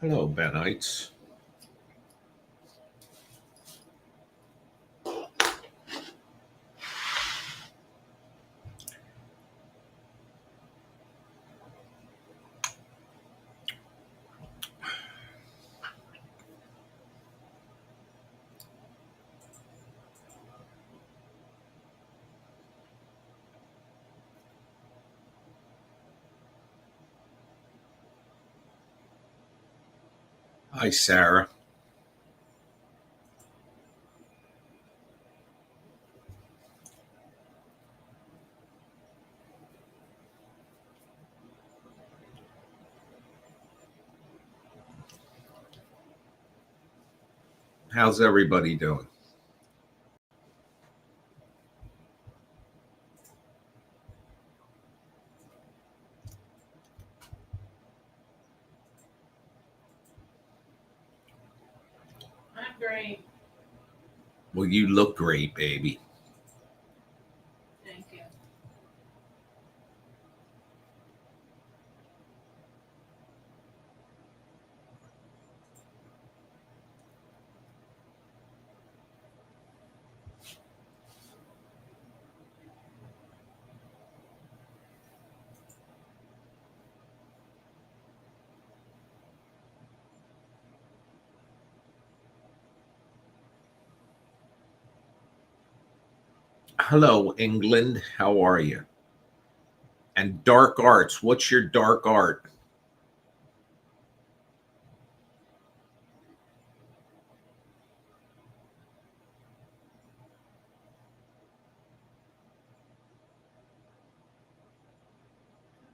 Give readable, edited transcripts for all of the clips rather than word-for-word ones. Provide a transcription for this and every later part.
Hello, Benites. Hi, Sarah. How's everybody doing? I'm great. Well, you look great, baby. Thank you. Hello, England. How are you? And dark arts. What's your dark art?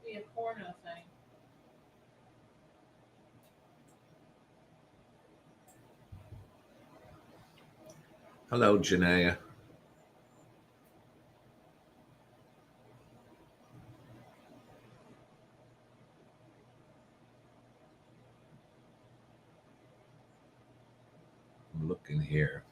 Be a porno thing. Hello, Janaea. I'm looking here.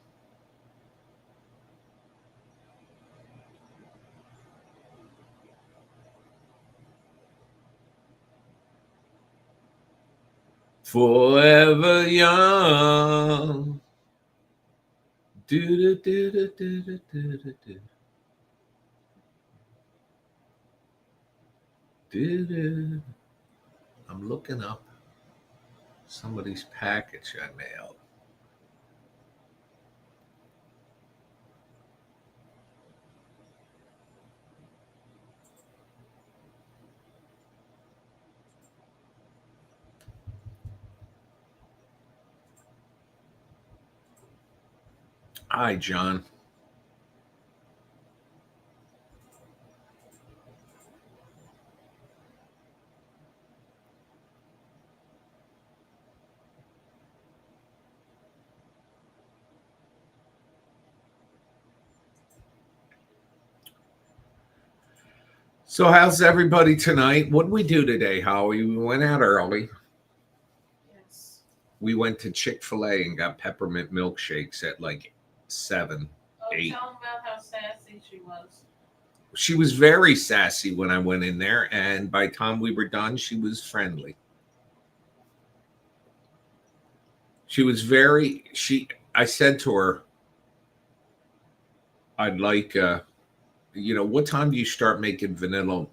Forever young. Do do do do do do do do do do. I'm looking up somebody's package I mailed. Hi, John. So, how's everybody tonight? What did we do today, Howie? We went out early. Yes. We went to Chick-fil-A and got peppermint milkshakes at like 7, Oh, 8. tell them about how sassy she was. She was very sassy when I went in there, and by the time we were done, she was friendly. She was very I said to her, I'd like what time do you start making vanilla,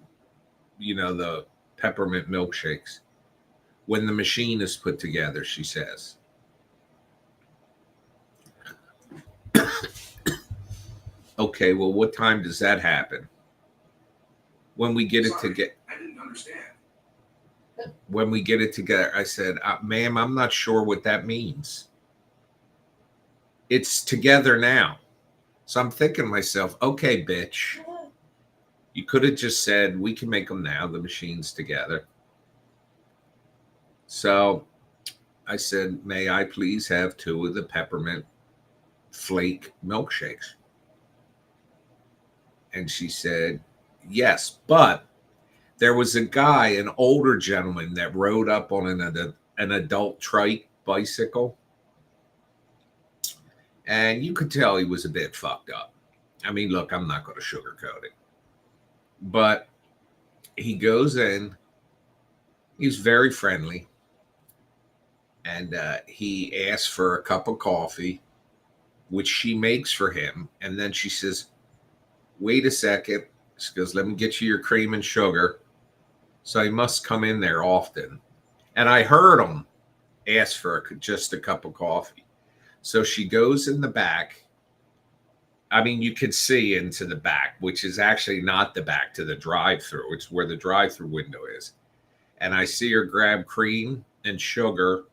the peppermint milkshakes? When the machine is put together, she says. Okay, well, what time does that happen? When we get it to get. I didn't understand. When we get it together, I said, ma'am, I'm not sure what that means. It's together now. So I'm thinking to myself, okay, bitch, you could have just said, we can make them now. The machine's together. So I said, may I please have 2 of the peppermint flake milkshakes? And she said, yes, but there was a guy, an older gentleman, that rode up on an adult trike bicycle. And you could tell he was a bit fucked up. I mean, look, I'm not going to sugarcoat it. But he goes in, he's very friendly. And he asked for a cup of coffee, which she makes for him. And then she says, wait a second. She goes, let me get you your cream and sugar. So he must come in there often. And I heard him ask for just a cup of coffee. So she goes in the back. I mean, you could see into the back, which is actually not the back to the drive-through. It's where the drive-through window is. And I see her grab cream and sugar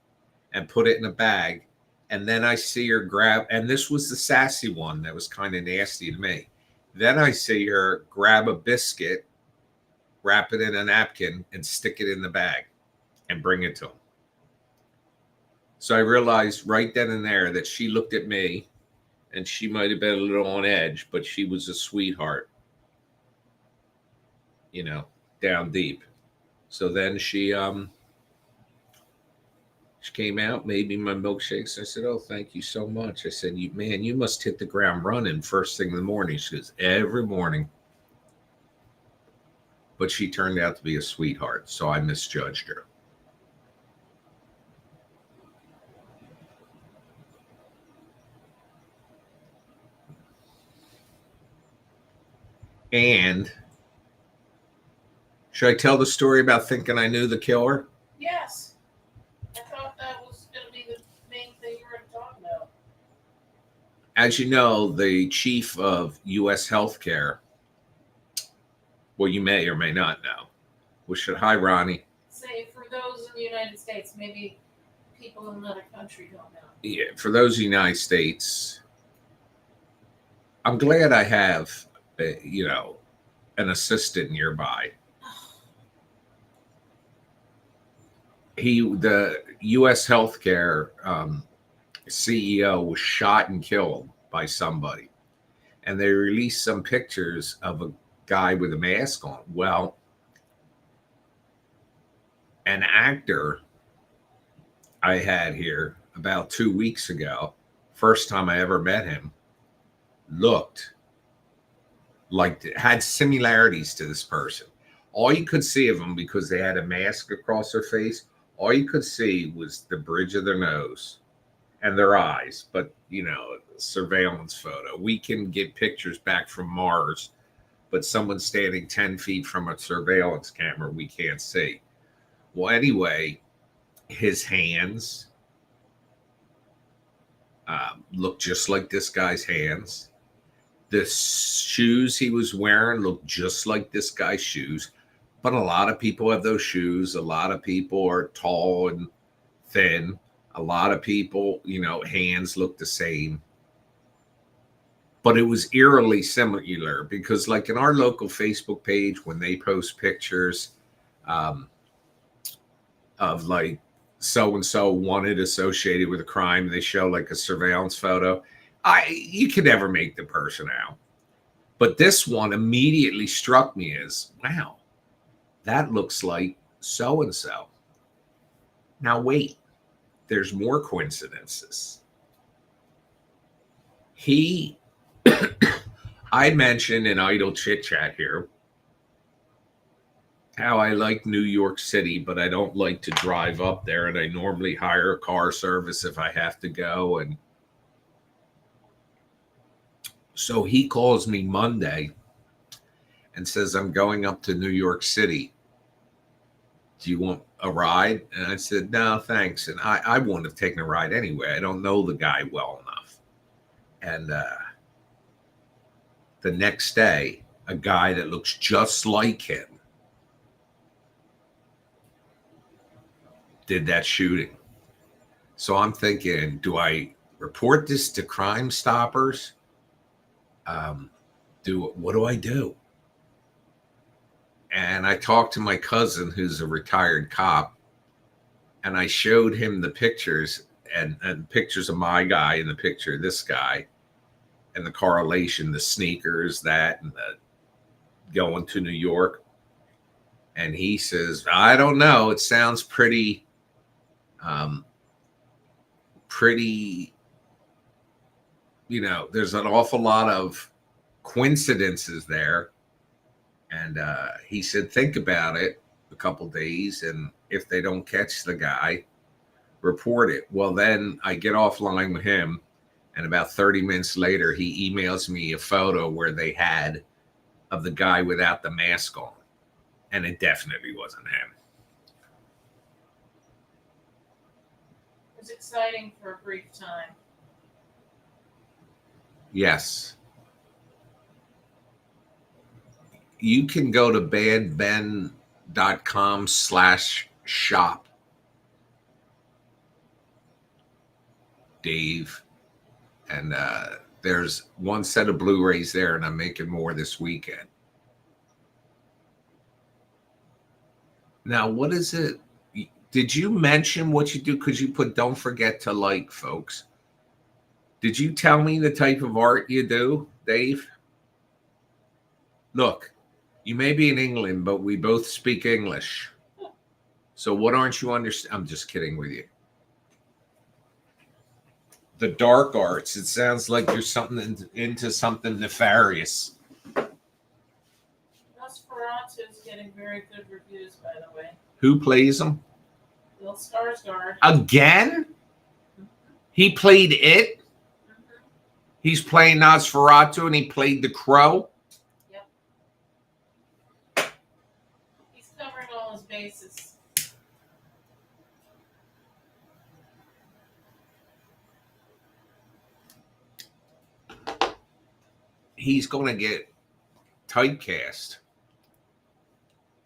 and put it in a bag. And then I see her grab, and this was the sassy one that was kind of nasty to me. Then I see her grab a biscuit, wrap it in a napkin, and stick it in the bag and bring it to him. So I realized right then and there that she looked at me, and she might have been a little on edge, but she was a sweetheart, down deep. So then she came out, made me my milkshakes. I said, "Oh, thank you so much." I said, you must hit the ground running first thing in the morning." She goes, "Every morning." But she turned out to be a sweetheart, so I misjudged her. And should I tell the story about thinking I knew the killer? Yes. I thought that was going to be the main thing you were going to talk about. As you know, the chief of U.S. healthcare, well, you may or may not know, hi, Ronnie. Say, for those in the United States, maybe people in another country don't know. Yeah, for those in the United States, I'm glad I have, an assistant nearby. The U.S. healthcare CEO was shot and killed by somebody, and they released some pictures of a guy with a mask on. Well, an actor I had here about 2 weeks ago, first time I ever met him, looked like had similarities to this person. All you could see of them, because they had a mask across their face, all you could see was the bridge of their nose and their eyes. But surveillance photo, we can get pictures back from Mars, but someone standing 10 feet from a surveillance camera, we can't see. Well, anyway, his hands looked just like this guy's hands. The shoes he was wearing looked just like this guy's shoes. But a lot of people have those shoes. A lot of people are tall and thin. A lot of people, hands look the same. But it was eerily similar because, like, in our local Facebook page, when they post pictures of like so and so wanted associated with a crime, they show like a surveillance photo. You can never make the person out. But this one immediately struck me as, wow, that looks like so and so. Now wait, there's more coincidences. I mentioned in Idle Chit Chat here how I like New York City, but I don't like to drive up there, and I normally hire a car service if I have to go. And so he calls me Monday and says, "I'm going up to New York City. Do you want a ride?" And I said, "No, thanks." And I wouldn't have taken a ride anyway. I don't know the guy well enough. And the next day, a guy that looks just like him did that shooting. So I'm thinking, do I report this to Crime Stoppers? What do I do? And I talked to my cousin, who's a retired cop, and I showed him the pictures and pictures of my guy and the picture of this guy and the correlation, the sneakers, that, and the going to New York. And he says, "I don't know. It sounds pretty, there's an awful lot of coincidences there." And he said, "Think about it a couple days, and if they don't catch the guy, report it. Well, then I get offline with him, and about 30 minutes later, he emails me a photo where they had of the guy without the mask on, and it definitely wasn't him. It was exciting for a brief time. Yes. You can go to badben.com/shop, Dave, and there's one set of Blu-rays there, and I'm making more this weekend. Now, what is it? Did you mention what you do? Because you put don't forget to like, folks. Did you tell me the type of art you do, Dave? Look, you may be in England, but we both speak English. So what aren't you understand? I'm just kidding with you. The dark arts. It sounds like you're something into something nefarious. Nosferatu is getting very good reviews, by the way. Who plays him? Bill Skarsgård. Again? He played it? Mm-hmm. He's playing Nosferatu and he played the Crow? Yep. He's covering all his bases. He's going to get typecast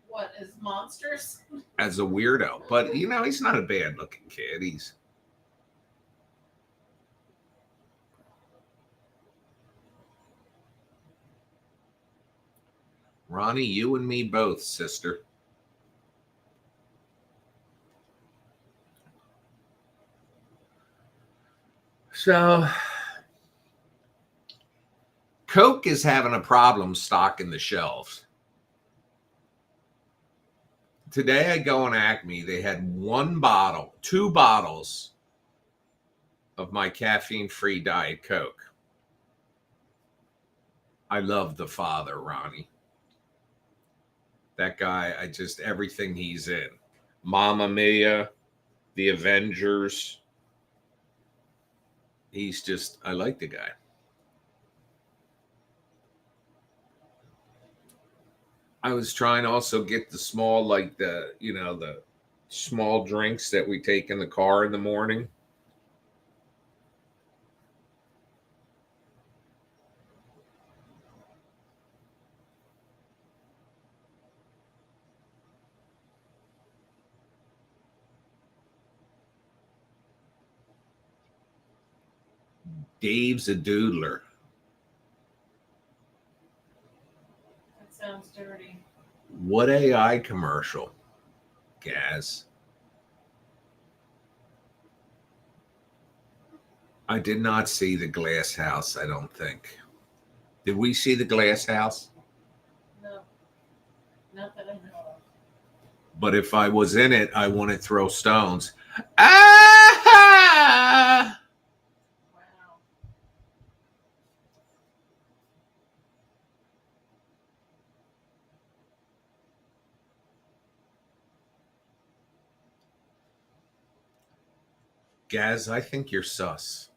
What, as monsters? as a weirdo. But, you know, he's not a bad looking kid. He's. Ronnie, you and me both, sister. So, Coke is having a problem stocking the shelves. Today I go on Acme. They had two bottles of my caffeine-free Diet Coke. I love the father, Ronnie. That guy, everything he's in. Mamma Mia, The Avengers. I like the guy. I was trying to also get the small, like the small drinks that we take in the car in the morning. Dave's a doodler. That sounds dirty. What AI commercial, Gaz? I did not see the Glass House, I don't think. Did we see the Glass House? No. Not that I know of. But if I was in it, I wouldn't throw stones. Ah! Wow. Gaz, I think you're sus.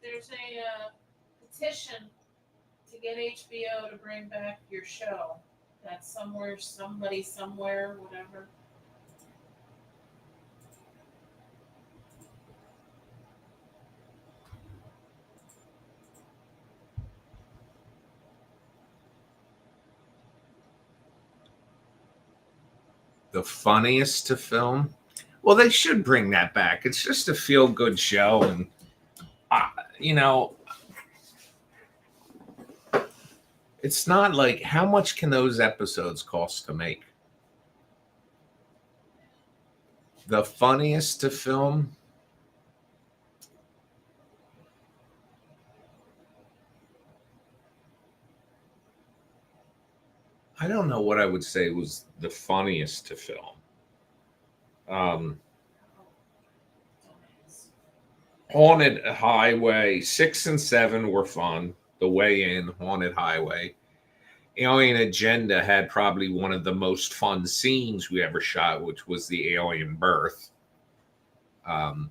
There's a petition to to get HBO to bring back your show. That's somewhere, somebody, somewhere, whatever. The funniest to film. Well, they should bring that back. It's just a feel-good show, and you know, it's not like how much can those episodes cost to make? The funniest to film. I don't know what I would say was the funniest to film. Haunted Highway 6 and 7 were fun. The Way In, Haunted Highway. Alien Agenda had probably one of the most fun scenes we ever shot, which was the alien birth. Um,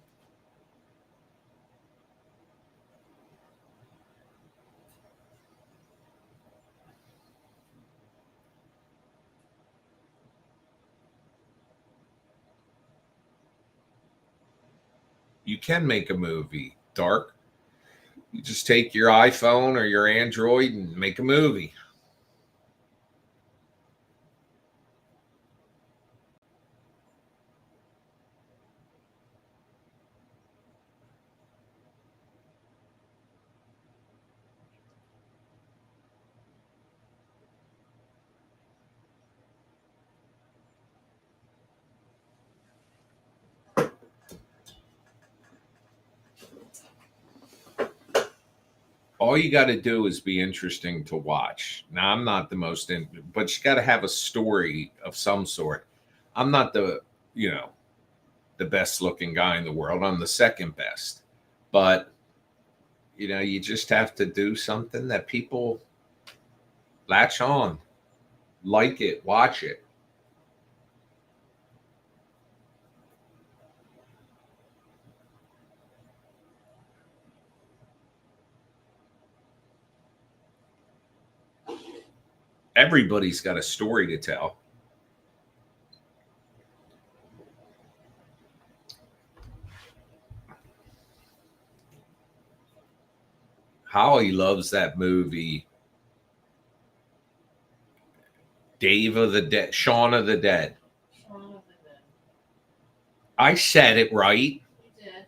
you can make a movie dark. You just take your iPhone or your Android and make a movie. All you got to do is be interesting to watch. Now, I'm not the most but you got to have a story of some sort. I'm not you know, the best looking guy in the world. I'm the second best. But, you just have to do something that people latch on, like it, watch it. Everybody's got a story to tell. Holly loves that movie, Dave of the Dead, Shaun of the Dead. Shaun of the Dead. I said it right. You did.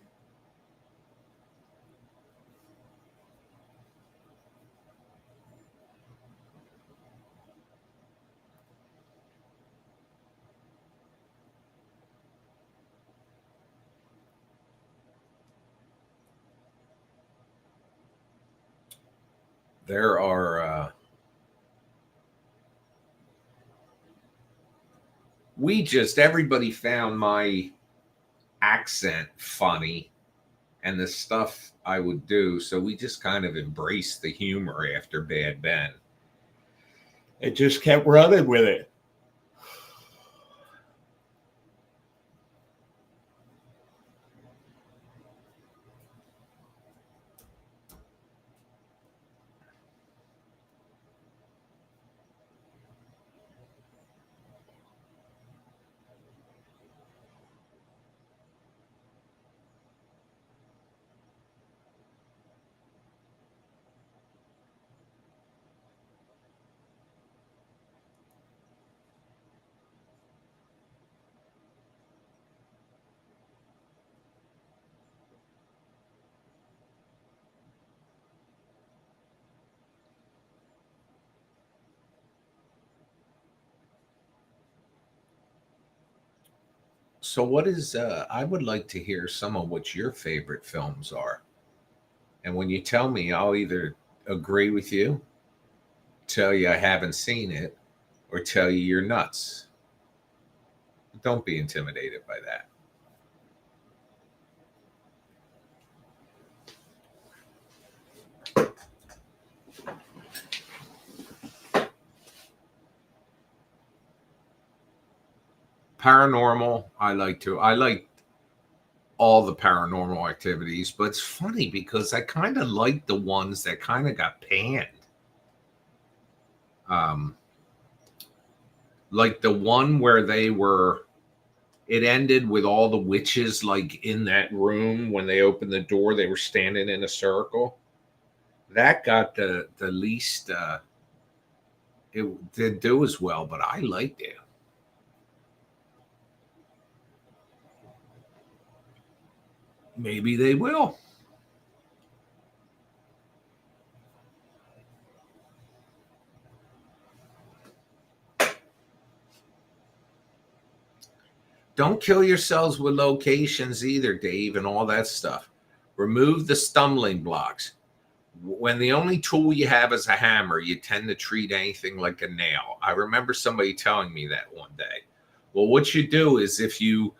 There are everybody found my accent funny and the stuff I would do, so we just kind of embraced the humor after Bad Ben. It just kept running with it. So what is I would like to hear some of what your favorite films are. And when you tell me, I'll either agree with you, tell you I haven't seen it, or tell you you're nuts. Don't be intimidated by that. Paranormal, I like all the paranormal activities, but it's funny because I kind of like the ones that kind of got panned. Um, like the one where it ended with all the witches like in that room. When they opened the door, they were standing in a circle. That got the least. It didn't do as well, but I liked it. Maybe they will. Don't kill yourselves with locations either, Dave, and all that stuff. Remove the stumbling blocks. When the only tool you have is a hammer, you tend to treat anything like a nail. I remember somebody telling me that one day. Well, what you do is if you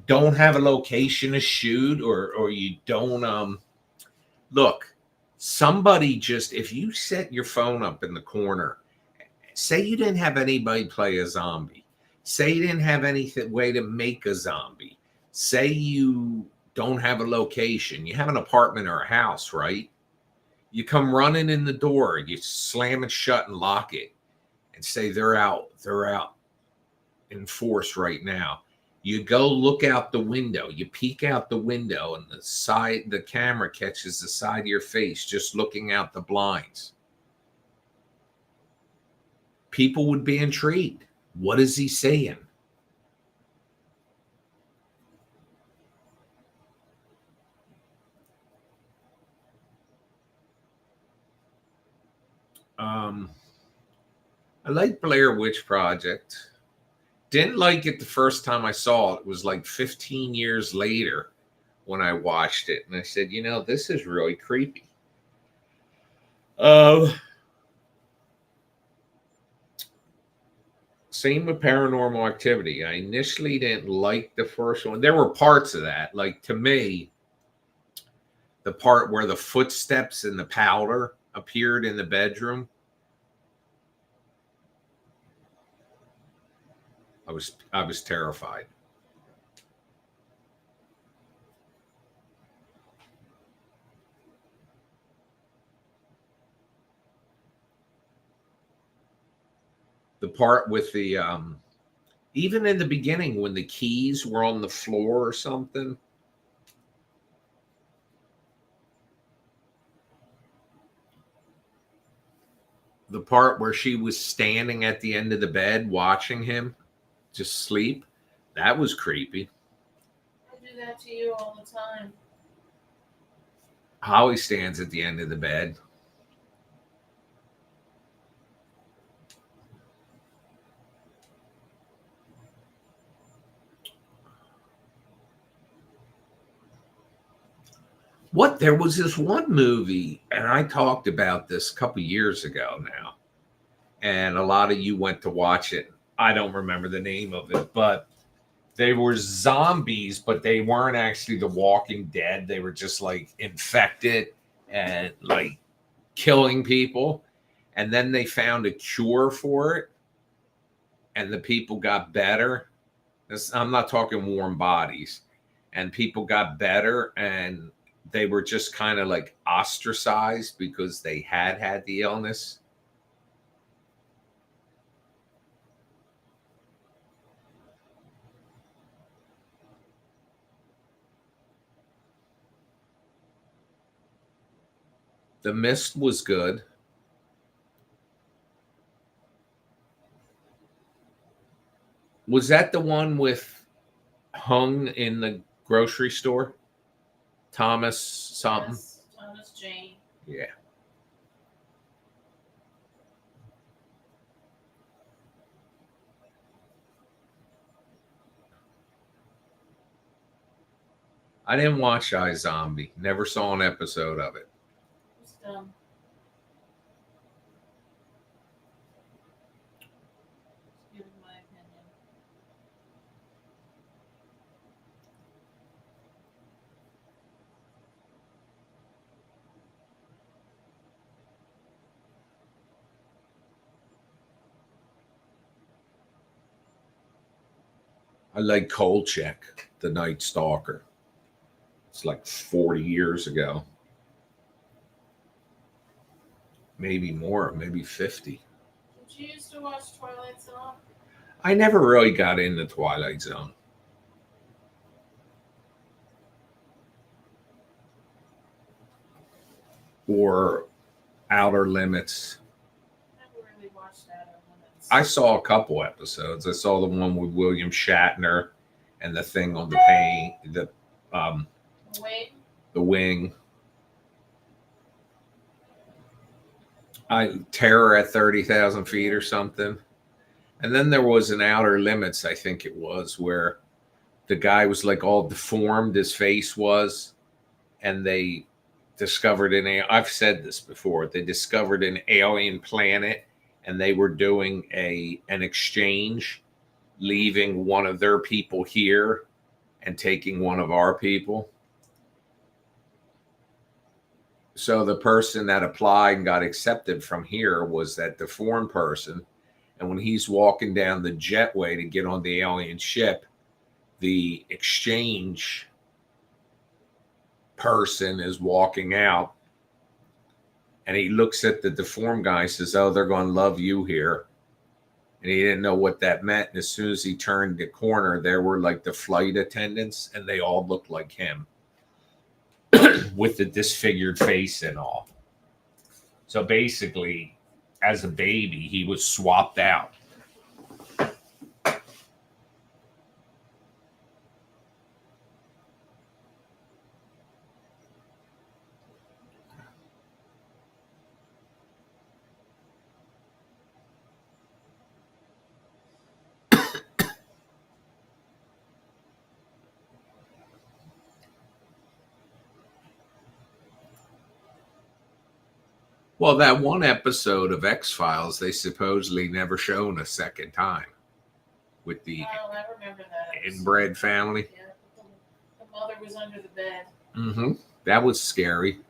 don't have a location to shoot, or you don't look, somebody just, if you set your phone up in the corner, say you didn't have anybody play a zombie, say you didn't have any way to make a zombie, say you don't have a location, you have an apartment or a house, right? You come running in the door, you slam it shut and lock it and say they're out in force right now. You go look out the window, you peek out the window, and the camera catches the side of your face just looking out the blinds. People would be intrigued. What is he saying? I like Blair Witch Project. Didn't like it the first time I saw it. It was like 15 years later when I watched it, and I said, this is really creepy. Same with Paranormal Activity. I initially didn't like the first one. There were parts of that, like to me, the part where the footsteps and the powder appeared in the bedroom. I was terrified. The part with the even in the beginning when the keys were on the floor or something. The part where she was standing at the end of the bed watching him just sleep, that was creepy. I do that to you all the time. Holly stands at the end of the bed. There was this one movie, and I talked about this a couple years ago now, and a lot of you went to watch it. I don't remember the name of it, but they were zombies, but they weren't actually the Walking Dead. They were just like infected and like killing people. And then they found a cure for it, and the people got better. I'm not talking warm bodies. And people got better, and they were just kind of like ostracized because they had the illness. The Mist was good. Was that the one with Hung in the grocery store? Thomas something? Yes, Thomas Jane. Yeah. I didn't watch iZombie. Never saw an episode of it. It's dumb. Just giving my opinion. I like Kolchak, the Night Stalker. It's like 40 years ago. Maybe more, maybe 50. you used to watch Twilight Zone? I never really got into Twilight Zone. Or Outer Limits. Never really watched that. I saw a couple episodes. I saw the one with William Shatner and the thing on the um Wing. the wing. Terror at 30,000 feet or something. And then there was an Outer Limits, I think it was, where the guy was like all deformed, his face was, and they discovered I've said this before, they discovered an alien planet and they were doing an exchange, leaving one of their people here and taking one of our people. So the person that applied and got accepted from here was that deformed person. And when he's walking down the jetway to get on the alien ship, the exchange person is walking out and he looks at the deformed guy and says, "Oh, they're going to love you here." And he didn't know what that meant. And as soon as he turned the corner, there were like the flight attendants and they all looked like him with the disfigured face and all. So basically, as a baby, he was swapped out. Well, that one episode of X-Files, they supposedly never shown a second time with the Oh, I remember that. inbred family. Yeah, the mother was under the bed. Mm-hmm. That was scary.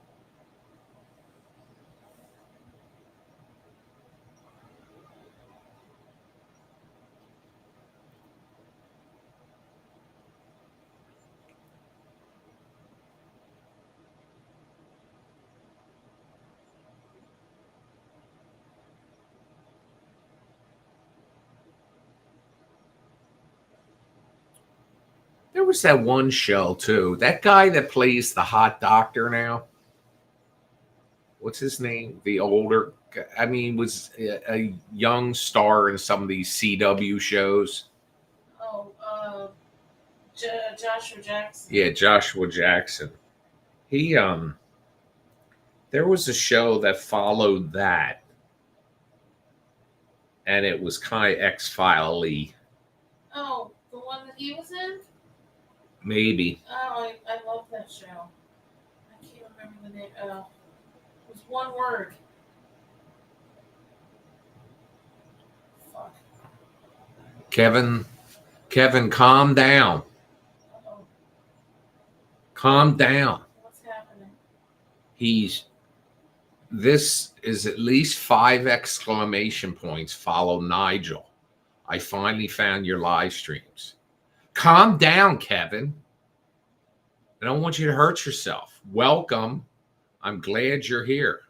There was that one show too. That guy that plays the hot doctor now. What's his name? The older, I mean, was a young star in some of these CW shows. Oh, Joshua Jackson. Yeah, Joshua Jackson. He there was a show that followed that, and it was kind of X-File-y. Oh, the one that he was in? Maybe. Oh, I love that show. I can't remember the name. It was one word. Fuck. Kevin, calm down. Uh-oh. Calm down. What's happening? This is at least 5 exclamation points. Follow Nigel. I finally found your live streams. Calm down, Kevin. I don't want you to hurt yourself. Welcome. I'm glad you're here.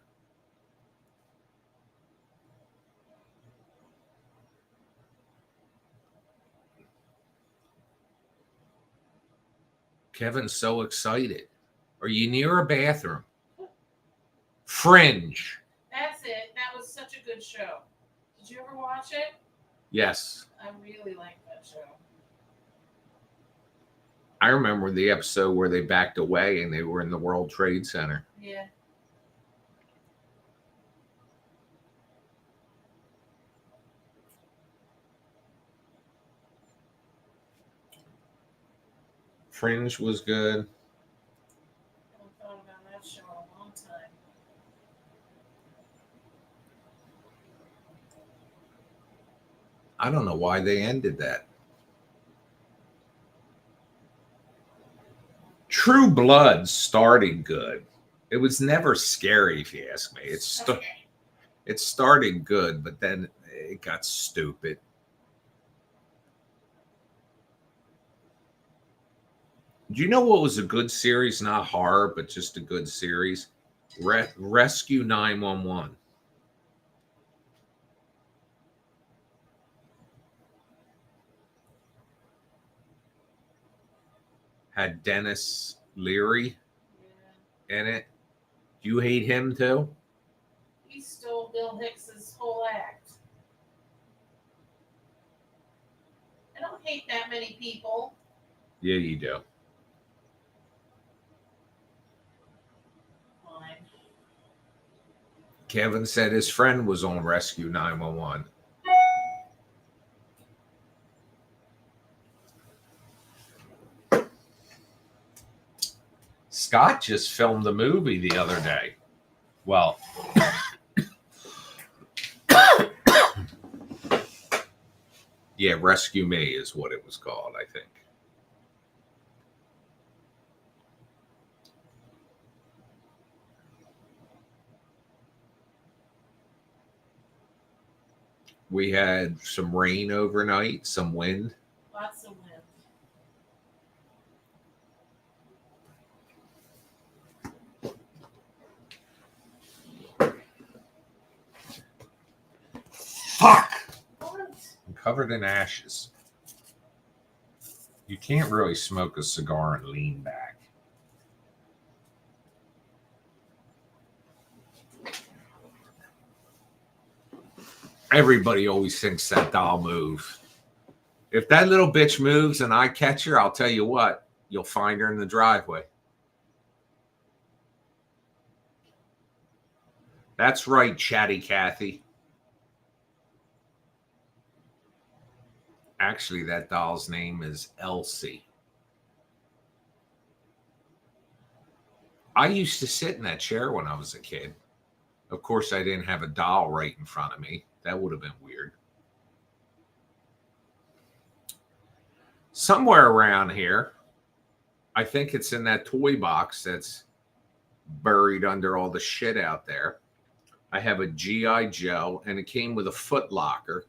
Kevin's so excited. Are you near a bathroom? Fringe. That's it. That was such a good show. Did you ever watch it? Yes. I really liked that show. I remember the episode where they backed away and they were in the World Trade Center. Yeah. Fringe was good. I haven't thought about that show in a long time. I don't know why they ended that. True Blood started good. It was never scary, if you ask me. It started good, but then it got stupid. Do you know what was a good series? Not horror, but just a good series. Rescue 911. Had Dennis Leary Yeah. in it. Do you hate him too? He stole Bill Hicks's whole act. I don't hate that many people. Yeah, you do. Fine. Kevin said his friend was on Rescue 911. Scott just filmed a movie the other day. Well, yeah, Rescue Me is what it was called, I think. We had some rain overnight, some wind. Lots of wind. Fuck! What? I'm covered in ashes. You can't really smoke a cigar and lean back. Everybody always thinks that doll move. If that little bitch moves and I catch her, I'll tell you what, you'll find her in the driveway. That's right, Chatty Cathy. Actually, that doll's name is Elsie. I used to sit in that chair when I was a kid. Of course, I didn't have a doll right in front of me. That would have been weird. Somewhere around here, I think it's in that toy box that's buried under all the shit out there. I have a G.I. Joe, and it came with a Foot Locker,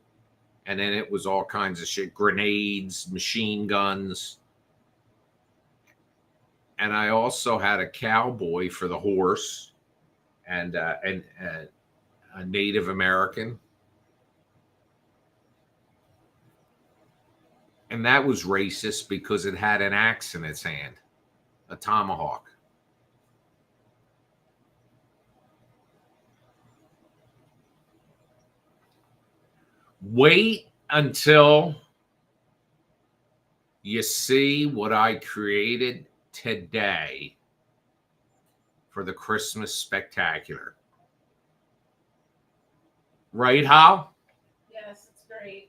and then it was all kinds of shit, grenades, machine guns. And I also had a cowboy for the horse and a Native American. And that was racist because it had an axe in its hand, a tomahawk. Wait until you see what I created today for the Christmas spectacular. Right, Hal? Yes, it's great.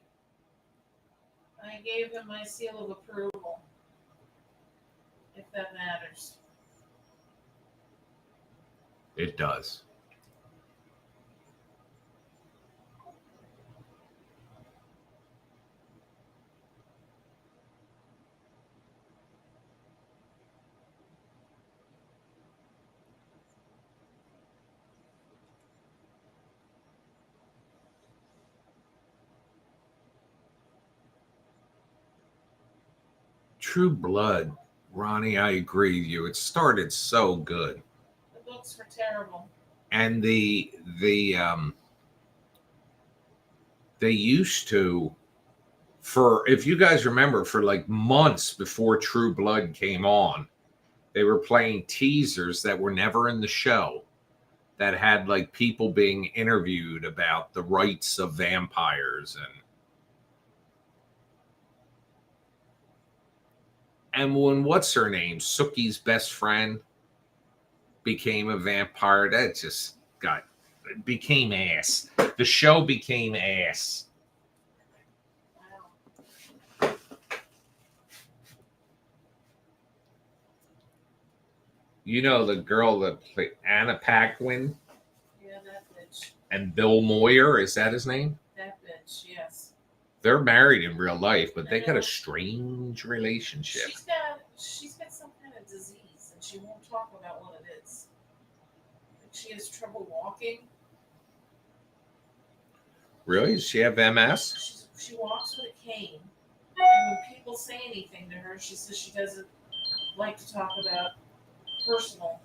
I gave him my seal of approval, if that matters. It does. True Blood, Ronnie, I agree with you. It started so good. The books were terrible. And they used to, for, if you guys remember, for like months before True Blood came on, they were playing teasers that were never in the show that had like people being interviewed about the rights of vampires and when what's her name, Sookie's best friend, became a vampire, that just became ass. The show became ass. Wow. You know the girl that played Anna Paquin Yeah, that bitch. and Bill Moyer, is that his name? That bitch, yes. They're married in real life, but they got know. a strange relationship. She's got some kind of disease, and she won't talk about what it is. She has trouble walking. Really? Does she have MS? She walks with a cane, and when people say anything to her, she says she doesn't like to talk about personal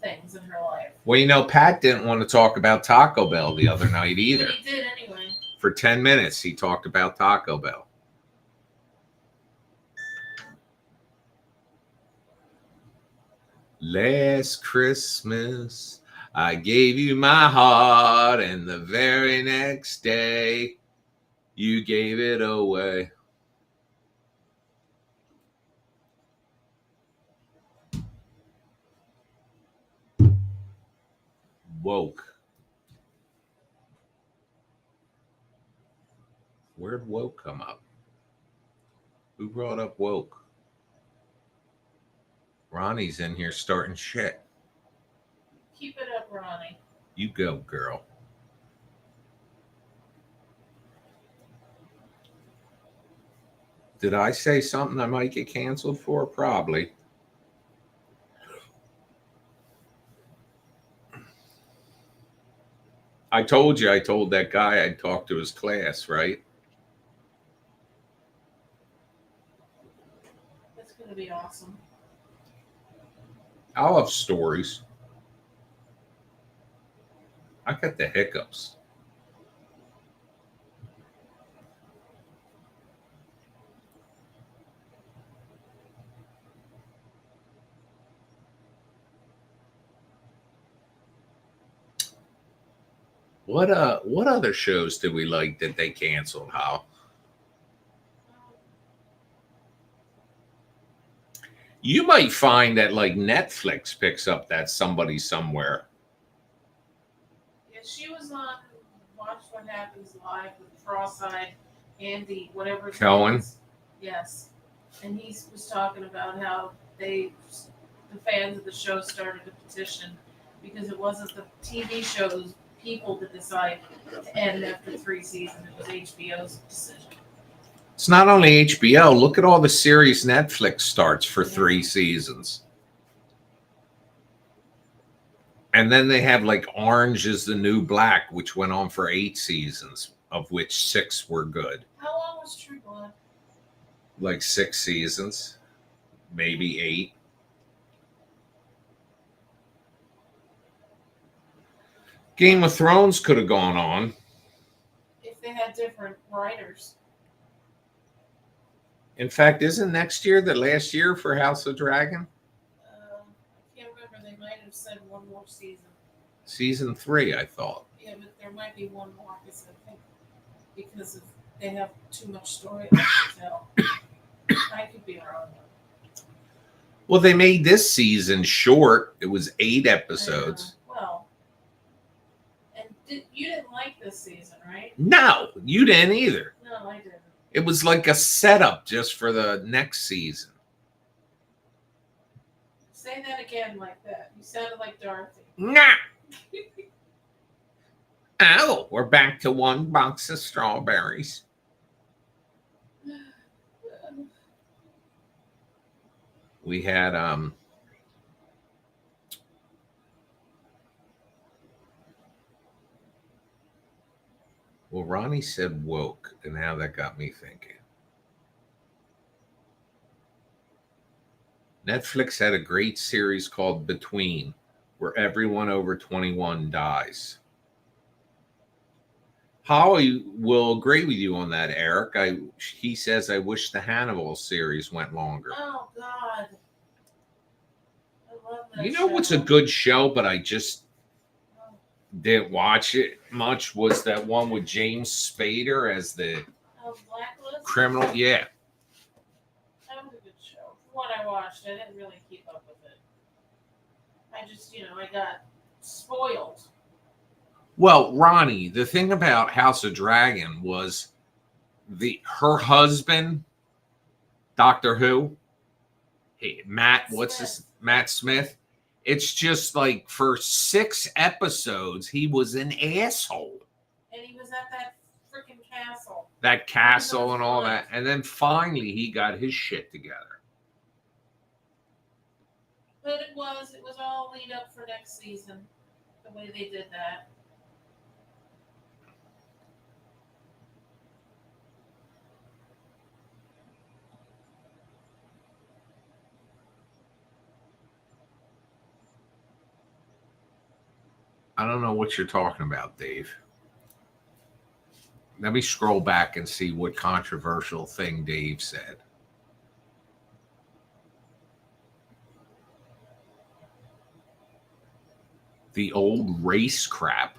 things in her life. Well, you know, Pat didn't want to talk about Taco Bell the other night either. But he did anyway. For 10 minutes, he talked about Taco Bell. Last Christmas, I gave you my heart, and the very next day, you gave it away. Woke. Where'd woke come up? Who brought up woke? Ronnie's in here starting shit. Keep it up, Ronnie. You go, girl. Did I say something I might get canceled for? Probably. I told you I told that guy I'd talk to his class, right? That's going to be awesome. I'll have stories. I got the hiccups. What other shows did we like that they canceled, Hal? You might find that like Netflix picks up that Somebody Somewhere. Yeah, she was on Watch What Happens Live with Cross-Eyed Andy, whatever his name Cohen? is. Yes. And he was talking about how the fans of the show started a petition because it wasn't the TV show's people that decide to end after 3 seasons. It was HBO's decision. It's not only HBO. Look at all the series Netflix starts for 3 seasons. And then they have like Orange is the New Black, which went on for 8 seasons, of which 6 were good. How long was True Blood? Like 6 seasons, maybe 8. Game of Thrones could have gone on. If they had different writers. In fact, isn't next year the last year for House of Dragon? I can't remember. They might have said one more season. Season 3, I thought. Yeah, but there might be one more because I think they have too much story left to tell. I could be wrong. Well, they made this season short. It was 8 episodes. Well, and you didn't like this season, right? No, you didn't either. No, I didn't. It was like a setup just for the next season. Say that again like that. You sounded like Dorothy. Nah. Oh, we're back to 1 box of strawberries. We had well, Ronnie said woke, and now that got me thinking. Netflix had a great series called Between, where everyone over 21 dies. Holly will agree with you on that, Eric. He says, I wish the Hannibal series went longer. Oh, God. I love that You know show. what's a good show, but I just didn't watch it much, was that one with James Spader as the Blacklist? criminal. Yeah. That was a good show. From what I watched, I didn't really keep up with it. I just, I got spoiled. Well, Ronnie, the thing about House of Dragon was her husband, Doctor Who, Matt Smith. It's just like for 6 episodes, he was an asshole. And he was at that freaking castle. That castle and all that. And then finally he got his shit together. But it was all lead up for next season, the way they did that. I don't know what you're talking about, Dave. Let me scroll back and see what controversial thing Dave said. The old race crap.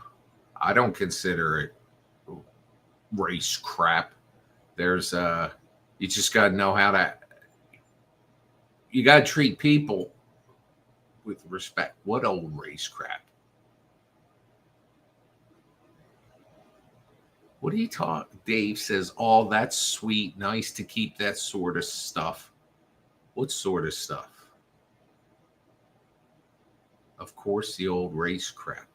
I don't consider it race crap. There's you just got to know how to. You got to treat people with respect. What old race crap? What are you talking? Dave says, "Oh, that's sweet. Nice to keep that sort of stuff." What sort of stuff? Of course, the old race crap.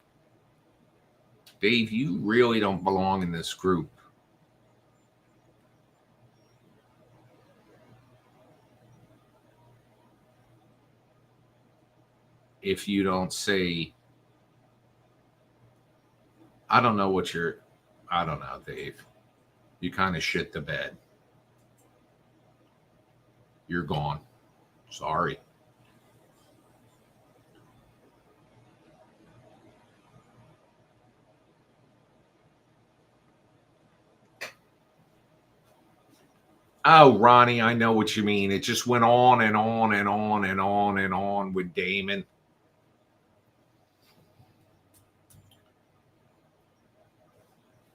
Dave, you really don't belong in this group. If you don't say, I don't know what you're, I don't know, Dave. You kind of shit the bed. You're gone. Sorry. Oh, Ronnie, I know what you mean. It just went on and on and on and on and on with Damon.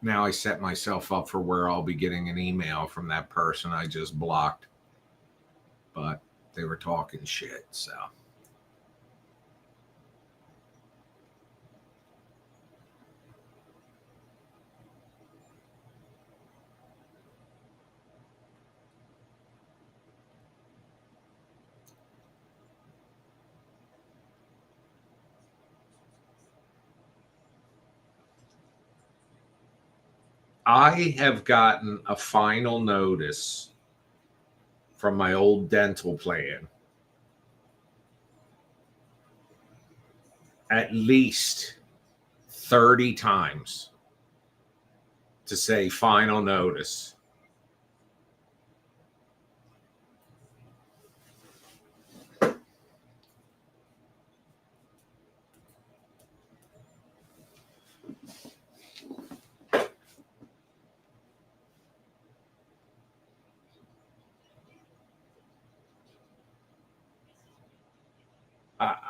Now I set myself up for where I'll be getting an email from that person I just blocked. But they were talking shit, so. I have gotten a final notice from my old dental plan at least 30 times to say final notice.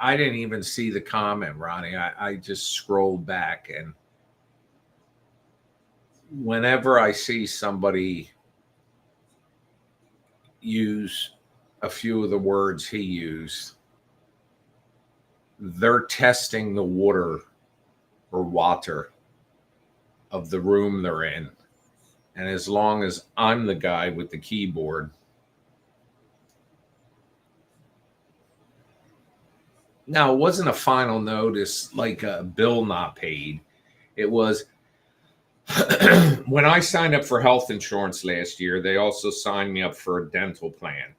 I didn't even see the comment, Ronnie. I just scrolled back, and whenever I see somebody use a few of the words he used, they're testing the water or water of the room they're in. And as long as I'm the guy with the keyboard, now it wasn't a final notice like a bill not paid. It was when I signed up for health insurance last year, they also signed me up for a dental plan.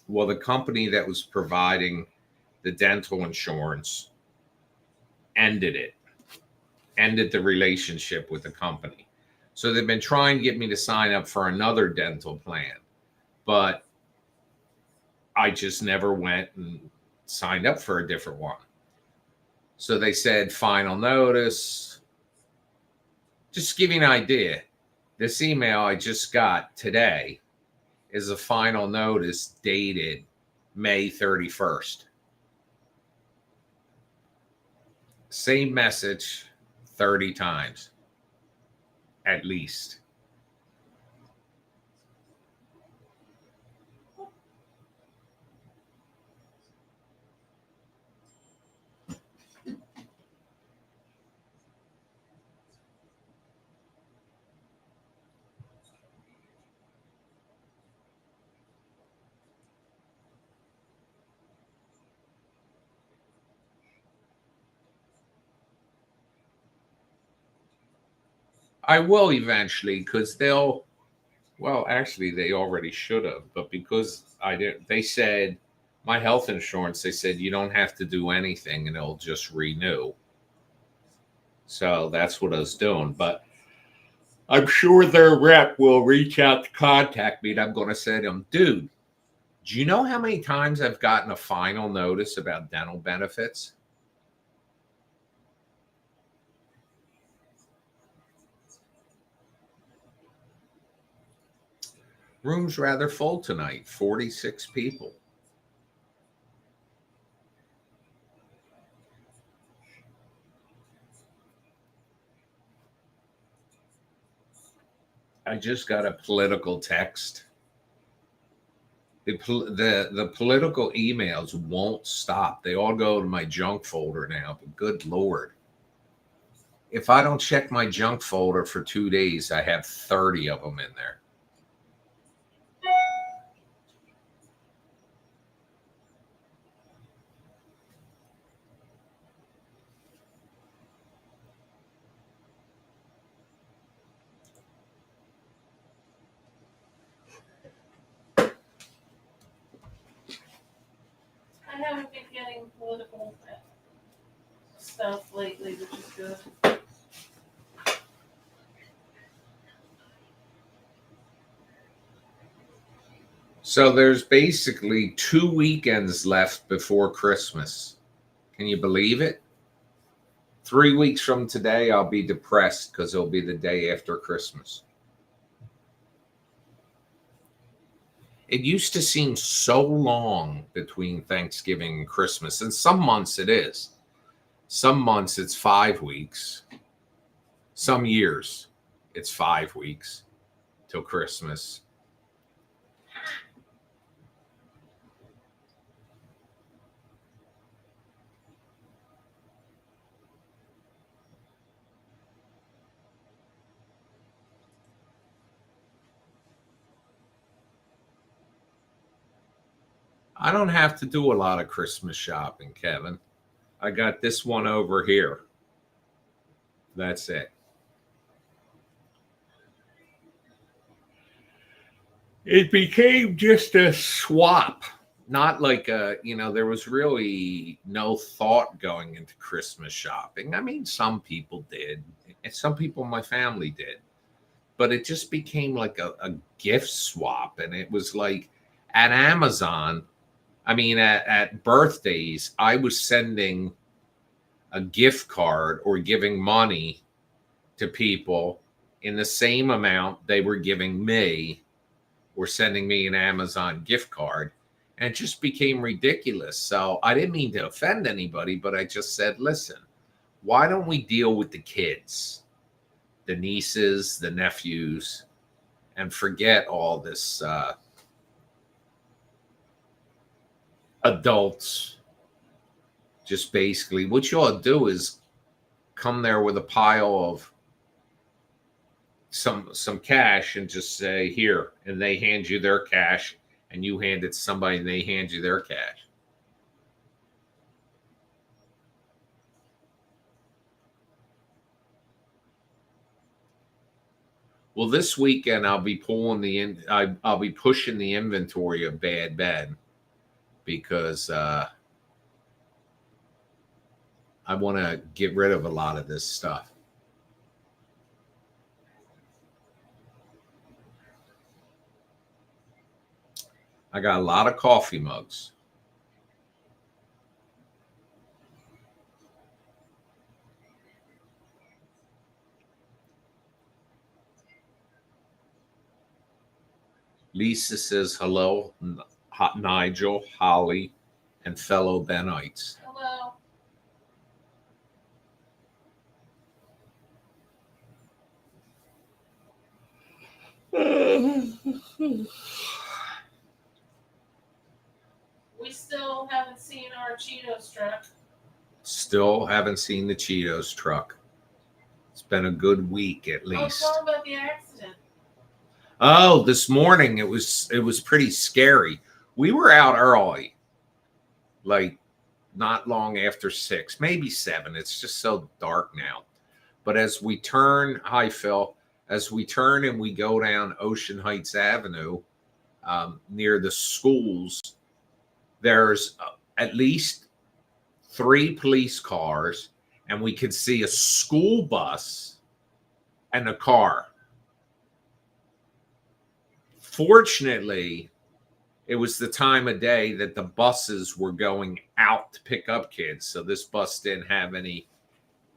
Well, the company that was providing the dental insurance ended the relationship with the company. So they've been trying to get me to sign up for another dental plan, but I just never went and signed up for a different one. So they said final notice. Just to give you an idea, this email I just got today is a final notice dated May 31st. Same message 30 times, at least. I will eventually because well, actually, they already should have, but because I didn't, they said, my health insurance, they said, you don't have to do anything and it'll just renew. So that's what I was doing. But I'm sure their rep will reach out to contact me, and I'm going to say to them, dude, do you know how many times I've gotten a final notice about dental benefits? Room's rather full tonight, 46 people. I just got a political text. The political emails won't stop. They all go to my junk folder now. But good Lord. If I don't check my junk folder for 2 days, I have 30 of them in there. I haven't been getting political stuff lately, which is good. So there's basically 2 weekends left before Christmas. Can you believe it? 3 weeks from today, I'll be depressed because it'll be the day after Christmas. It used to seem so long between Thanksgiving and Christmas, and some months it is. Some months it's 5 weeks. Some years it's 5 weeks till Christmas. I don't have to do a lot of Christmas shopping, Kevin. I got this one over here. That's it. It became just a swap. Not like there was really no thought going into Christmas shopping. I mean, some people did, and some people in my family did. But it just became like a gift swap. And it was like at Amazon, at birthdays, I was sending a gift card or giving money to people in the same amount they were giving me or sending me an Amazon gift card. And it just became ridiculous. So I didn't mean to offend anybody, but I just said, listen, why don't we deal with the kids, the nieces, the nephews, and forget all this adults. Just basically what you ought to do is come there with a pile of some cash and just say here, and they hand you their cash, and you hand it to somebody and they hand you their cash. Well, this weekend I'll be I'll be pushing the inventory of Bad Ben because I want to get rid of a lot of this stuff. I got a lot of coffee mugs. Lisa says hello, Nigel, Holly, and fellow Benites. Hello. We still haven't seen our Cheetos truck. Still haven't seen the Cheetos truck. It's been a good week at least. Tell about the accident. Oh, this morning it was pretty scary. We were out early, like not long after 6, maybe 7. It's just so dark now. But as we turn, hi Phil, as we turn and we go down Ocean Heights Avenue near the schools, there's at least 3 police cars, and we could see a school bus and a car. Fortunately, it was the time of day that the buses were going out to pick up kids. So this bus didn't have any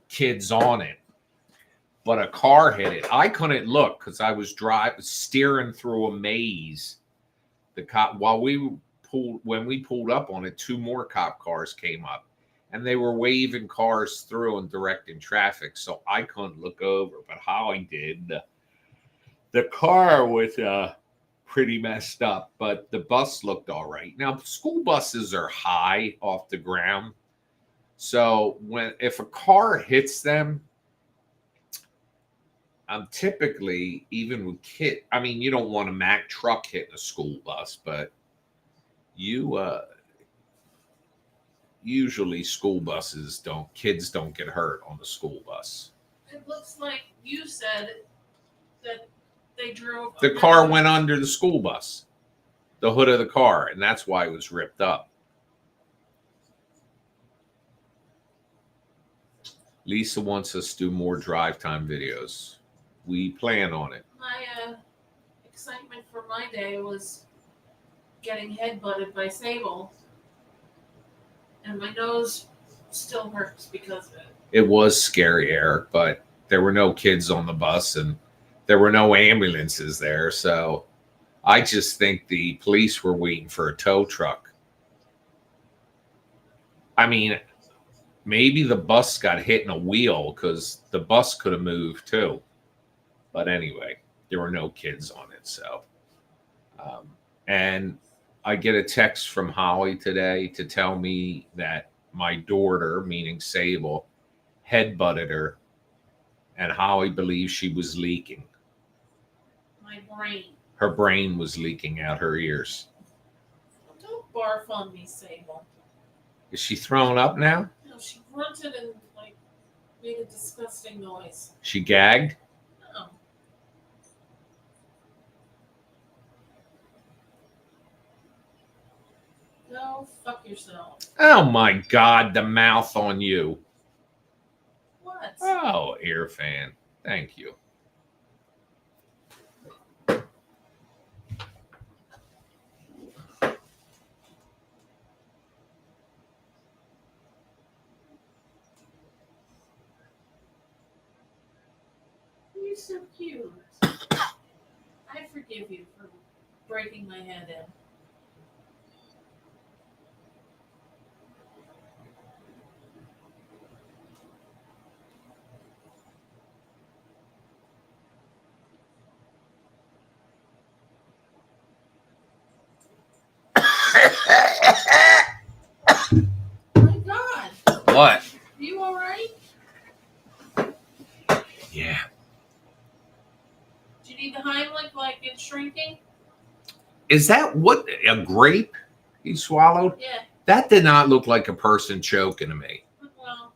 kids on it. But a car hit it. I couldn't look because I was steering through a maze. The cop, when we pulled up on it, 2 more cop cars came up, and they were waving cars through and directing traffic. So I couldn't look over, but Holly did. The car was pretty messed up, but the bus looked all right. Now, school buses are high off the ground. So if a car hits them, typically, even with I mean, you don't want a Mack truck hitting a school bus, but usually school buses kids don't get hurt on the school bus. It looks like you said that they drove. The car went under the school bus, the hood of the car, and that's why it was ripped up. Lisa wants us to do more drive time videos. We plan on it. My excitement for my day was getting headbutted by Sable, and my nose still hurts because of it. It was scary, Eric, but there were no kids on the bus and there were no ambulances there. So I just think the police were waiting for a tow truck. I mean, maybe the bus got hit in a wheel because the bus could have moved too. But anyway, there were no kids on it. So, and I get a text from Holly today to tell me that my daughter, meaning Sable, headbutted her, and Holly believes she was leaking. My brain. Her brain was leaking out her ears. Don't barf on me, Sable. Is she throwing up now? No, she grunted and made a disgusting noise. She gagged? No. Go fuck yourself. Oh my God, the mouth on you. What? Oh, ear fan. Thank you. You're so cute. I forgive you for breaking my head in. My God. What? Are you all right? Yeah. Do you need the Heimlich like it's shrinking? Is that what, a grape he swallowed? Yeah. That did not look like a person choking to me. Well,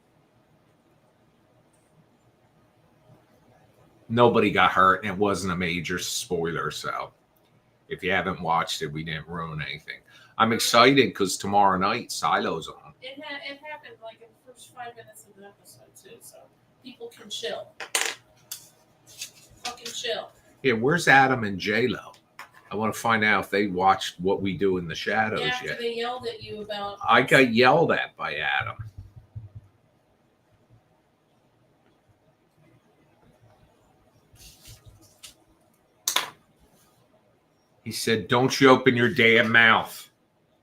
Nobody got hurt, and it wasn't a major spoiler. So if you haven't watched it, we didn't ruin anything. I'm excited because tomorrow night Silo's on. it happened like in the first 5 minutes of the episode too, so people can chill. Fucking chill. Yeah, where's Adam and J-Lo? I want to find out if they watched What We Do in the Shadows After yet. they yelled at you about. I got yelled at by Adam. He said, "Don't you open your damn mouth."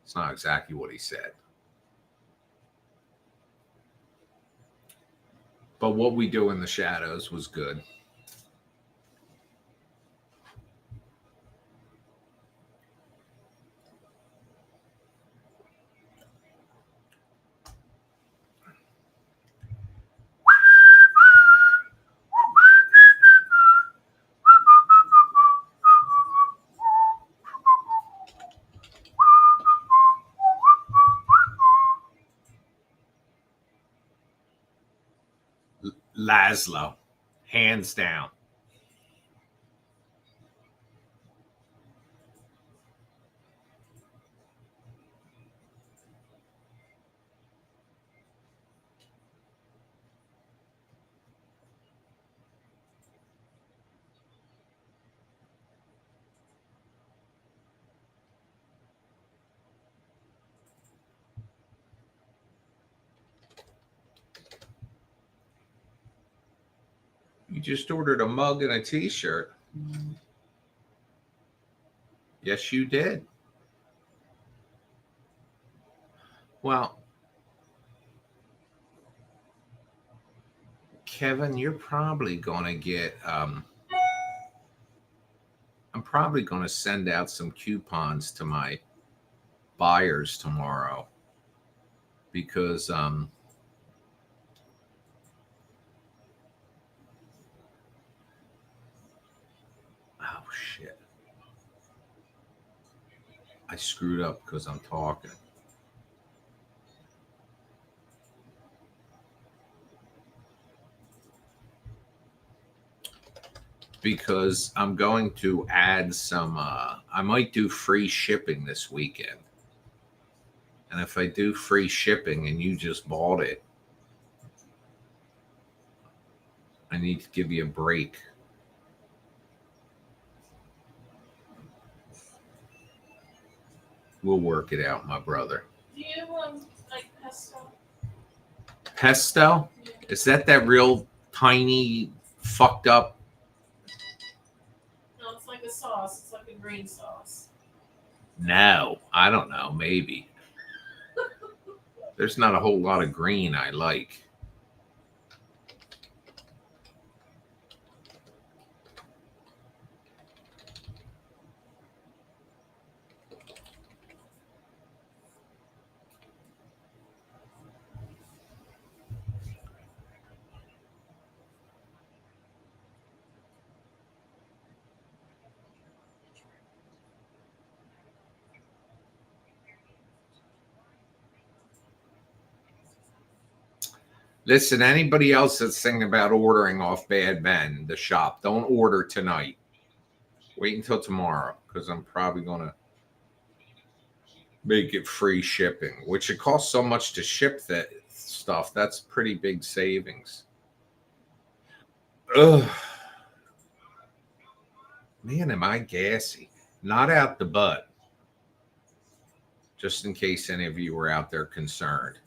It's not exactly what he said. But What We Do in the Shadows was good. Laszlo, hands down. You just ordered a mug and a t-shirt. Yes, you did. Well, Kevin, you're probably going to get probably going to send out some coupons to my buyers tomorrow because oh shit, I screwed up because I'm talking. Because I'm going to add some I might do free shipping this weekend. And if I do free shipping and you just bought it, I need to give you a break. We'll work it out, my brother. Do you like pesto? Pesto? Yeah. Is that real tiny, fucked up? No, it's like a sauce. It's like a green sauce. No, I don't know. Maybe. There's not a whole lot of green I like. Listen, anybody else that's thinking about ordering off Bad Ben, the shop, don't order tonight. Wait until tomorrow because I'm probably going to make it free shipping, which it costs so much to ship that stuff. That's pretty big savings. Ugh. Man, am I gassy. Not out the butt. Just in case any of you were out there concerned.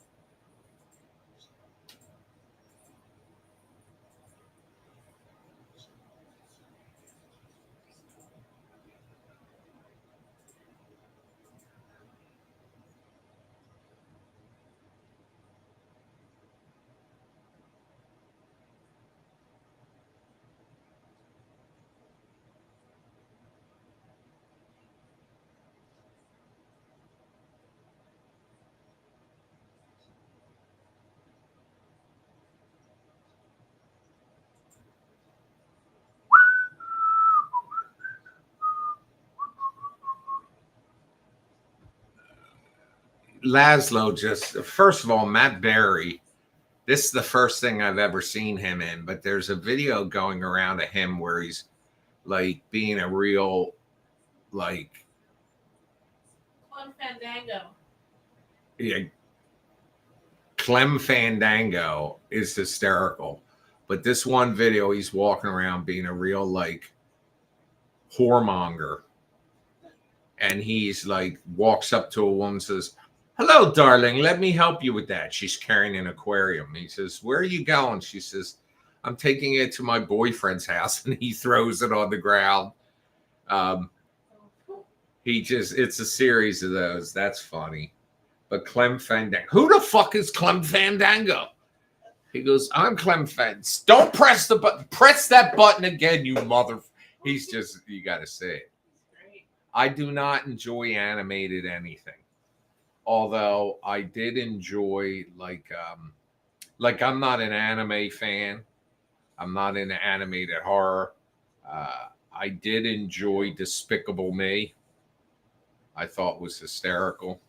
Laszlo first of all, Matt Berry, this is the first thing I've ever seen him in, but there's a video going around of him where he's like being a real, like, Clem Fandango. Yeah, Clem Fandango is hysterical. But this one video, he's walking around being a real, like, whoremonger. And he's like, walks up to a woman and says, "Hello, darling. Let me help you with that." She's carrying an aquarium. He says, "Where are you going?" She says, "I'm taking it to my boyfriend's house." And he throws it on the ground. It's a series of those. That's funny. But Clem Fandango. Who the fuck is Clem Fandango? He goes, "I'm Clem Fandango. Don't press the button. Press that button again, you mother." He's just, you got to say it. I do not enjoy animated anything. Although I did enjoy, like I'm not an anime fan. I'm not into animated horror. I did enjoy Despicable Me. I thought was hysterical.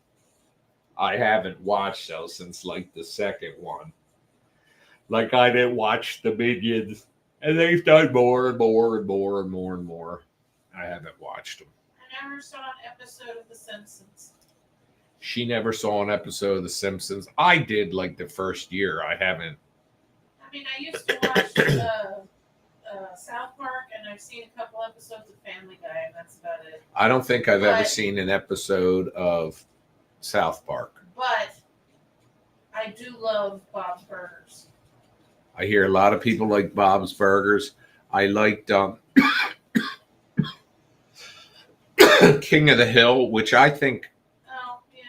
I haven't watched those since like the second one. Like I didn't watch the Minions, and they've done more and more and more and more and more. I haven't watched them. I never saw an episode of The Simpsons. She never saw an episode of The Simpsons. I did like the first year. I haven't. I mean, I used to watch South Park, and I've seen a couple episodes of Family Guy, and that's about it. I don't think I've ever seen an episode of South Park. But I do love Bob's Burgers. I hear a lot of people like Bob's Burgers. I liked King of the Hill, which I think. Oh, yeah.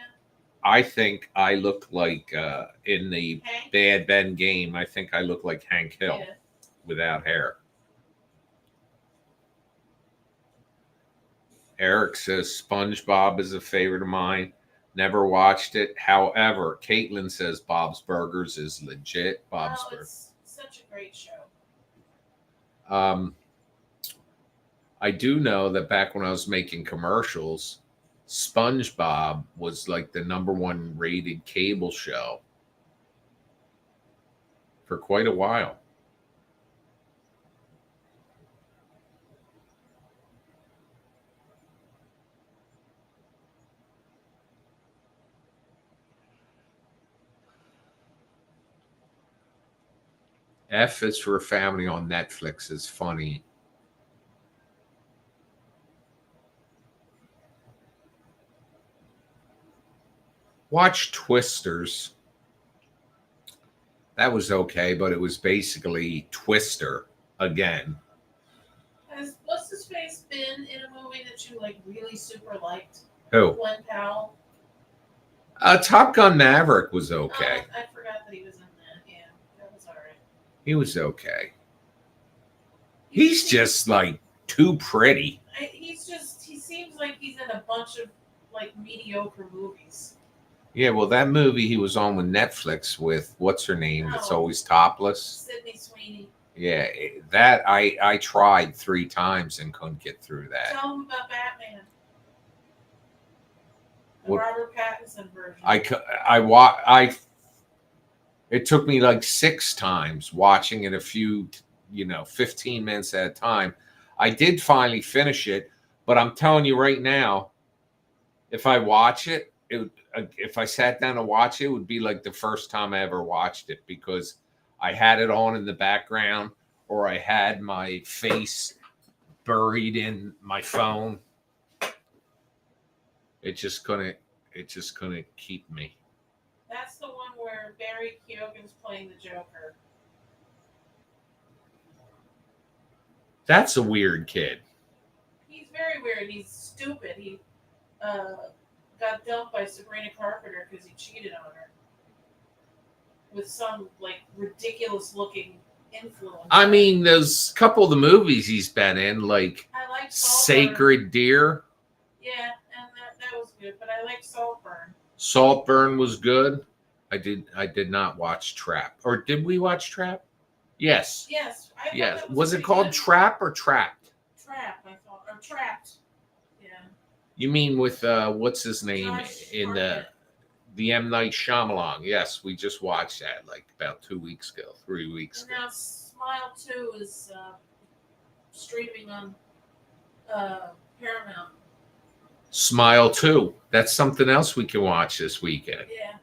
I think I look like in the Hank? Bad Ben game. I think I look like Hank Hill without hair. Eric says SpongeBob is a favorite of mine. Never watched it. However, Caitlin says Bob's Burgers is legit. Bob's Oh, Burgers. it's such a great show. I do know that back when I was making commercials, SpongeBob was like the number one rated cable show for quite a while. F is for Family on Netflix is funny. Watch Twisters. That was okay, but it was basically Twister again. Has what's his face been in a movie that you like really super liked? Who? Glenn Powell. Top Gun Maverick was okay. I forgot that he was in that. Yeah, that was alright. He was okay. He's just like too pretty. He seems like he's in a bunch of like mediocre movies. Yeah, well, that movie he was on with Netflix with what's her name? That's Oh. always topless. Sydney Sweeney. Yeah, that I tried 3 times and couldn't get through that. Tell him about Batman. The What- Robert Pattinson version. It took me like 6 times watching it a few, 15 minutes at a time. I did finally finish it, but I'm telling you right now, if I watch it, if I sat down to watch it, it would be like the first time I ever watched it because I had it on in the background or I had my face buried in my phone. It just couldn't keep me. That's the one where Barry Keoghan's playing the Joker. That's a weird kid. He's very weird. He's stupid. He got dumped by Sabrina Carpenter because he cheated on her with some like ridiculous looking influence. I mean, there's a couple of the movies he's been in, like I like Sacred Deer. Yeah, and that was good, but I like Saltburn. Saltburn was good. I did not watch Trap. Or did we watch Trap? Yes. Yes. I thought Yes. that Was it pretty called good. Trap or Trapped? Trap? I thought, or Trapped. Yeah. You mean with what's his name Josh in Hartnett. the M. Night Shyamalan? Yes, we just watched that like about 2 weeks ago, 3 weeks And ago. now Smile 2 is streaming on Paramount. Smile 2. That's something else we can watch this weekend. Yeah.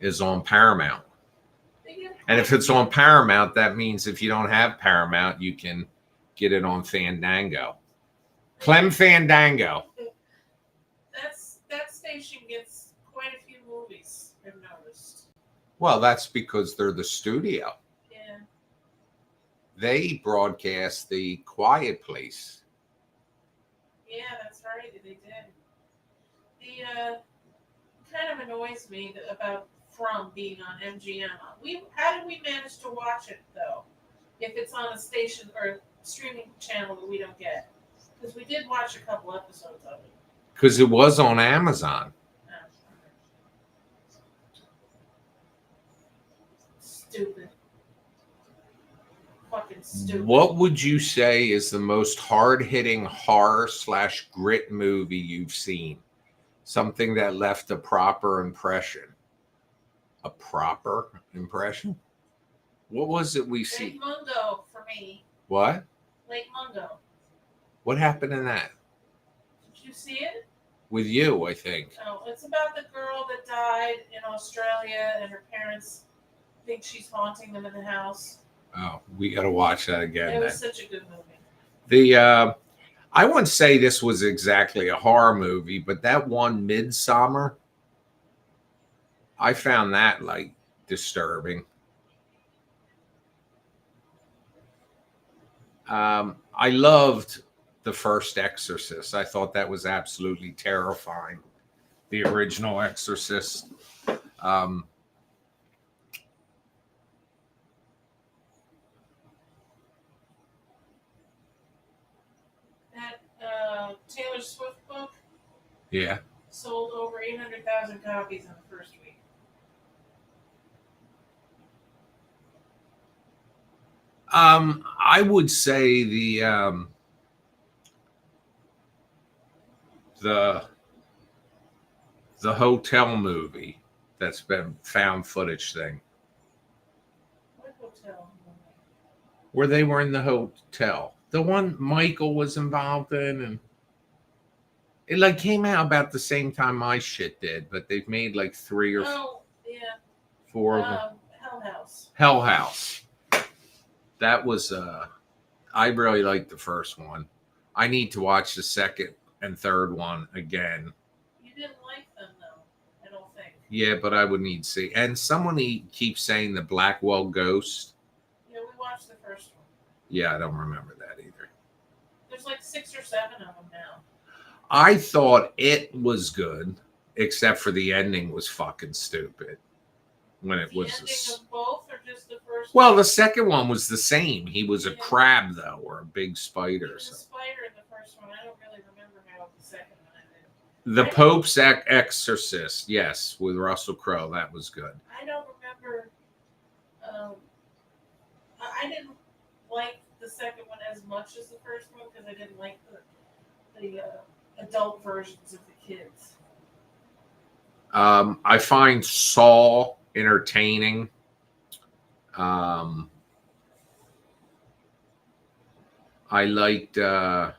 Is on Paramount. They get And if it's on Paramount, that means if you don't have Paramount, you can get it on Fandango. Clem Fandango. that station gets quite a few movies, I've noticed. Well, that's because they're the studio. Yeah. They broadcast The Quiet Place. Yeah, that's right. They did. The kind of annoys me about From being on MGM. How did we manage to watch it though? If it's on a station or streaming channel that we don't get, because we did watch a couple episodes of it. Because it was on Amazon. Stupid. Fucking stupid. What would you say is the most hard-hitting horror/grit movie you've seen? Something that left a proper impression. A proper impression? What was it we Lake see? Mungo for me. What? Lake Mungo. What happened in that? Did you see it? With you, I think. Oh, it's about the girl that died in Australia and her parents think she's haunting them in the house. Oh, we got to watch that again. It was Then. such a good movie. I wouldn't say this was exactly a horror movie, but that one Midsummer, I found that like disturbing. I loved the first Exorcist. I thought that was absolutely terrifying. The original Exorcist. Taylor Swift book Yeah. sold over 800,000 copies in the first week. I would say the the hotel movie that's been found footage thing What hotel? where they were in the hotel, the one Michael was involved in, and it like came out about the same time my shit did, but they've made like 3 or Oh, yeah. 4 of them. Hell House. Hell House. That was I really liked the first one. I need to watch the second and third one again. You didn't like them, though, I don't think. Yeah, but I would need to see. And someone keeps saying the Blackwell Ghost. Yeah, we watched the first one. Yeah, I don't remember that either. There's like 6 or 7 of them now. I thought it was good, except for the ending was fucking stupid. When it The was ending of both, or just the first well, one? the second one was the same. He was a Yeah. crab though, or a big He spider. was a So. spider in the first one. I don't really remember how the second one ended. The Pope's Exorcist, yes, with Russell Crowe. That was good. I don't remember. I didn't like the second one as much as the first one because I didn't like the adult versions of the kids. I find Saw entertaining. I liked I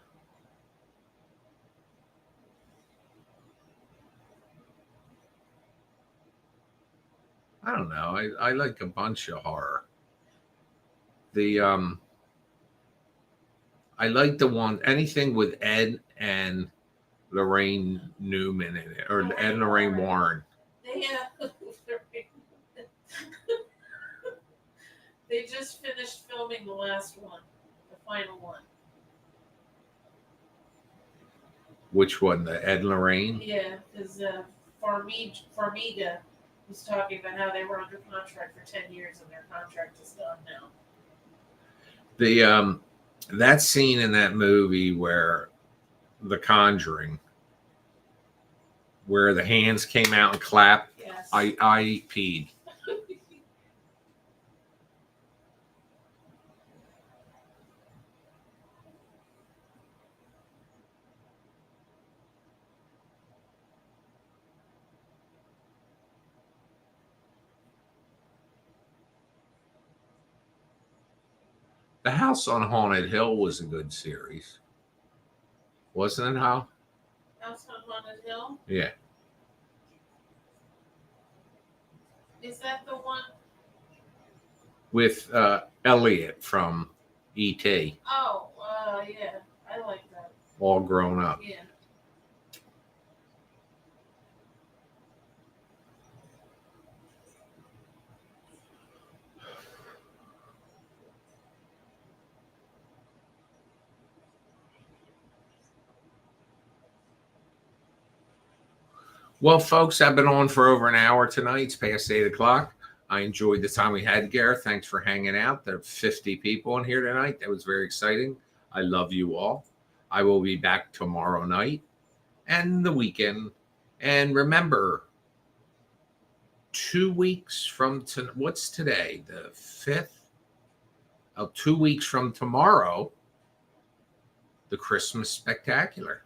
don't know. I like a bunch of horror. The I like the one anything with Ed and Lorraine Newman in it, or Ed and Lorraine Warren. They just finished filming the last one, the final one. Which one? The Ed and Lorraine? Yeah, because Farmiga was talking about how they were under contract for 10 years and their contract is done now. The that scene in that movie where The Conjuring, where the hands came out and clapped, Yes. I peed. The House on Haunted Hill was a good series, wasn't it? How? House on Haunted Hill? Yeah. Is that the one? With Elliot from E.T. Oh, yeah. I like that. all grown up. Yeah. Well, folks, I've been on for over an hour tonight. It's past 8 o'clock. I enjoyed the time we had, Gareth. Thanks for hanging out. There are 50 people in here tonight. That was very exciting. I love you all. I will be back tomorrow night and the weekend. And remember, 2 weeks from what's today? The 5th? 2 weeks from tomorrow, the Christmas Spectacular.